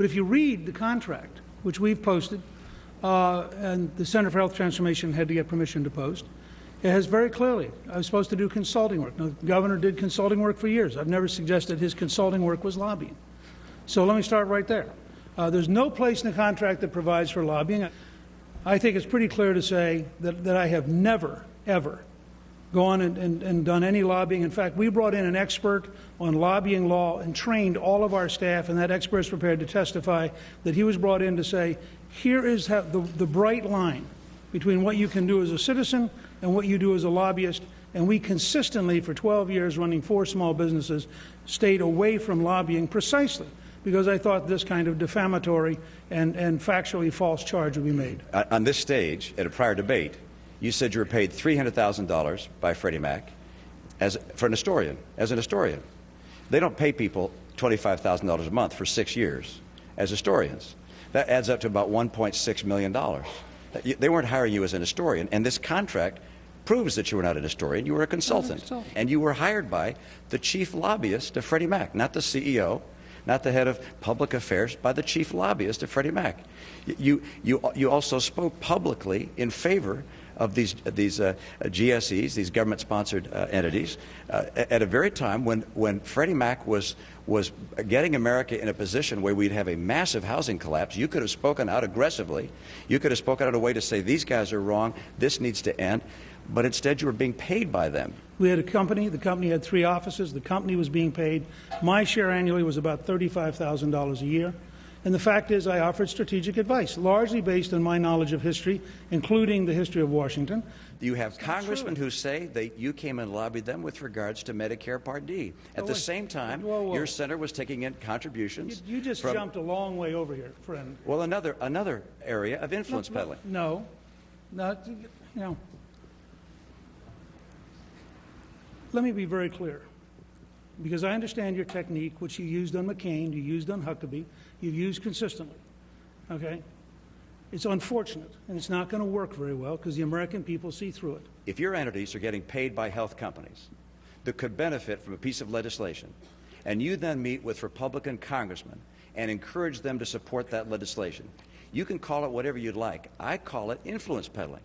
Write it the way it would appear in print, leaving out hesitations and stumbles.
But if you read the contract, which we've posted, and the Center for Health Transformation had to get permission to post, it has very clearly, I was supposed to do consulting work. Now, the governor did consulting work for years. I've never suggested his consulting work was lobbying. So let me start right there. There's no place in the contract that provides for lobbying. I think it's pretty clear to say that I have never, ever gone and done any lobbying. In fact, we brought in an expert on lobbying law and trained all of our staff, and that expert is prepared to testify that he was brought in to say, here is how the bright line between what you can do as a citizen and what you do as a lobbyist. And we consistently, for 12 years, running 4 small businesses, stayed away from lobbying precisely because I thought this kind of defamatory and factually false charge would be made. On this stage, at a prior debate, you said you were paid $300,000 by Freddie Mac as an historian. They don't pay people $25,000 a month for 6 years as historians. That adds up to about $1.6 million. They weren't hiring you as an historian, and this contract proves that you were not a historian. You were a consultant, and you were hired by the chief lobbyist of Freddie Mac, not the CEO, not the head of public affairs, by the chief lobbyist of Freddie Mac. You also spoke publicly in favor of these GSEs, these government-sponsored entities, at a very time when Freddie Mac was getting America in a position where we'd have a massive housing collapse. You could have spoken out aggressively. You could have spoken out a way to say, these guys are wrong, this needs to end. But instead you were being paid by them. We had a company. The company had 3 offices. The company was being paid. My share annually was about $35,000 a year. And the fact is I offered strategic advice, largely based on my knowledge of history, including the history of Washington. You have congressmen who say that you came and lobbied them with regards to Medicare Part D. At the same time, your senator was taking in contributions. You just jumped a long way over here, friend. Well, another area of influence peddling. No, not, Let me be very clear, because I understand your technique, which you used on McCain, you used on Huckabee, you've used consistently, okay? It's unfortunate, and it's not going to work very well because the American people see through it. If your entities are getting paid by health companies that could benefit from a piece of legislation, and you then meet with Republican congressmen and encourage them to support that legislation, you can call it whatever you'd like. I call it influence peddling.